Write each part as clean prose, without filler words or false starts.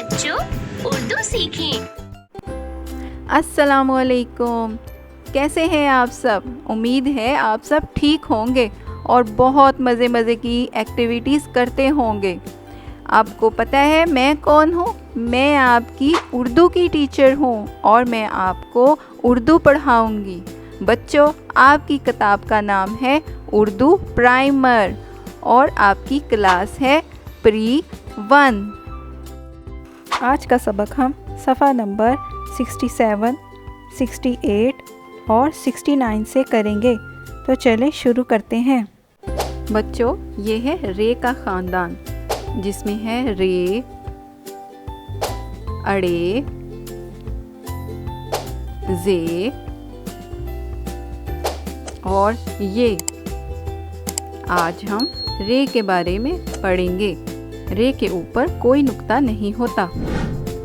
बच्चों उर्दू सीखें। अस्सलामुअलैकुम। कैसे हैं आप सब? उम्मीद है आप सब ठीक होंगे और बहुत मज़े की एक्टिविटीज़ करते होंगे। आपको पता है मैं कौन हूँ? मैं आपकी उर्दू की टीचर हूँ और मैं आपको उर्दू पढ़ाऊँगी। बच्चों, आपकी किताब का नाम है उर्दू प्राइमर और आपकी क्लास है प्री 1। आज का सबक हम सफ़ा नंबर 67, 68 और 69 से करेंगे। तो चलें शुरू करते हैं। बच्चों, ये है रे का ख़ानदान जिसमें है रे, अड़े, जे और ये। आज हम रे के बारे में पढ़ेंगे। रे के ऊपर कोई नुक्ता नहीं होता।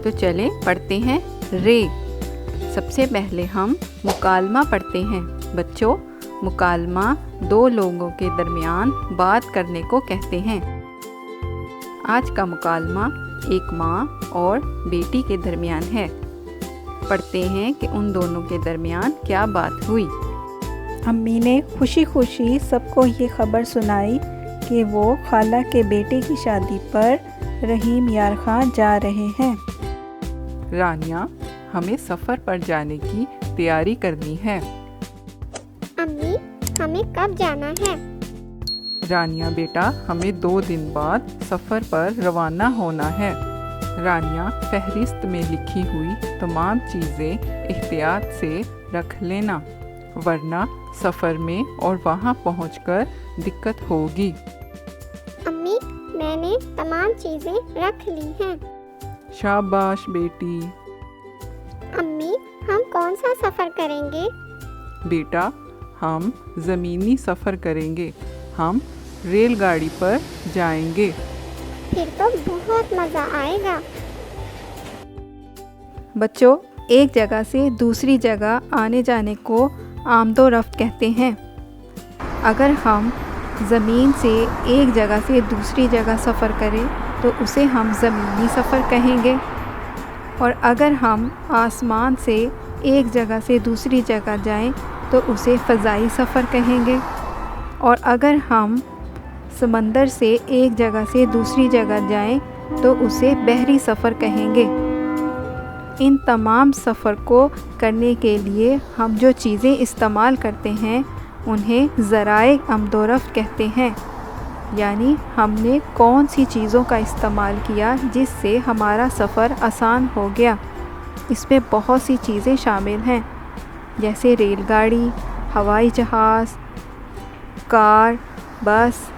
तो चलें पढ़ते हैं रे। सबसे पहले हम मुकालमा पढ़ते हैं। बच्चों, मुकालमा दो लोगों के दरमियान बात करने को कहते हैं। आज का मुकालमा एक माँ और बेटी के दरमियान है। पढ़ते हैं कि उन दोनों के दरमियान क्या बात हुई। अम्मी ने खुशी खुशी सबको ये खबर सुनाई कि वो खाला के बेटे की शादी पर रहीम यार खां जा रहे हैं। रानिया, हमें सफ़र पर जाने की तैयारी करनी है। अम्मी, हमें कब जाना है? रानिया बेटा, हमें 2 दिन बाद सफ़र पर रवाना होना है। रानिया, फहरिस्त में लिखी हुई तमाम चीज़ें एहतियात से रख लेना, वरना सफ़र में और वहाँ पहुँचकर दिक्कत होगी। अम्मी, मैंने तमाम चीज़ें रख ली हैं। शाबाश बेटी। अम्मी, हम कौन सा सफ़र करेंगे? बेटा, हम ज़मीनी सफ़र करेंगे। हम रेलगाड़ी पर जाएंगे। फिर तो बहुत मज़ा आएगा। बच्चों, एक जगह से दूसरी जगह आने जाने को आमदोरफ्त कहते हैं। अगर हम ज़मीन से एक जगह से दूसरी जगह सफ़र करें तो उसे हम ज़मीनी सफ़र कहेंगे, और अगर हम आसमान से एक जगह से दूसरी जगह जाएं तो उसे फ़ज़ाई सफ़र कहेंगे, और अगर हम समंदर से एक जगह से दूसरी जगह जाएं तो उसे बहरी सफ़र कहेंगे। इन तमाम सफ़र को करने के लिए हम जो चीज़ें इस्तेमाल करते हैं उन्हें ज़राए आमदोरफ्त कहते हैं। यानी हमने कौन सी चीज़ों का इस्तेमाल किया जिससे हमारा सफ़र आसान हो गया। इसमें बहुत सी चीज़ें शामिल हैं, जैसे रेलगाड़ी, हवाई जहाज़, कार, बस।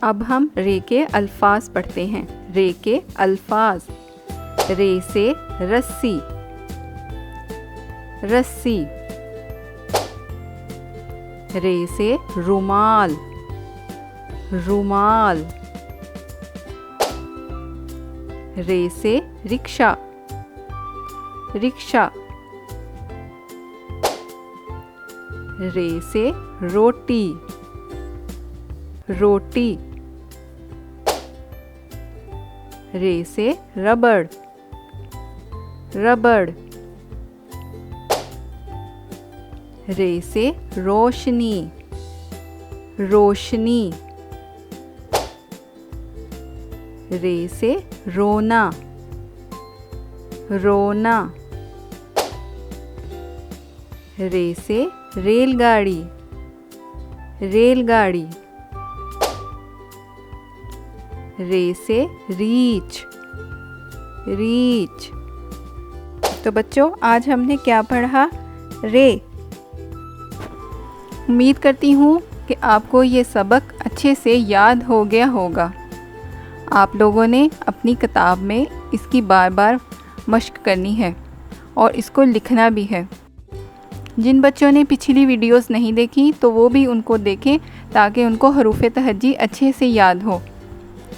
अब हम रे के अल्फाज पढ़ते हैं। रे के अल्फाज। रे से रस्सी, रस्सी। रे से रुमाल, रुमाल। रे से रिक्शा, रिक्शा। रे से रोटी, रोटी। रे से रबड़, रबड़। रे से रोशनी, रोशनी। रे से रोना, रोना। रे से रेलगाड़ी, रेलगाड़ी। रे से रीछ, रीछ। तो बच्चों, आज हमने क्या पढ़ा? रे। उम्मीद करती हूँ कि आपको ये सबक अच्छे से याद हो गया होगा। आप लोगों ने अपनी किताब में इसकी बार बार मश्क करनी है और इसको लिखना भी है। जिन बच्चों ने पिछली वीडियोस नहीं देखी तो वो भी उनको देखें ताकि उनको हरूफ तहज्जी अच्छे से याद हो।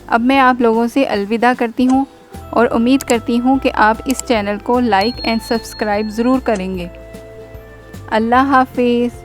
अब मैं आप लोगों से अलविदा करती हूँ और उम्मीद करती हूँ कि आप इस चैनल को लाइक एंड सब्सक्राइब ज़रूर करेंगे। अल्लाह हाफिज़।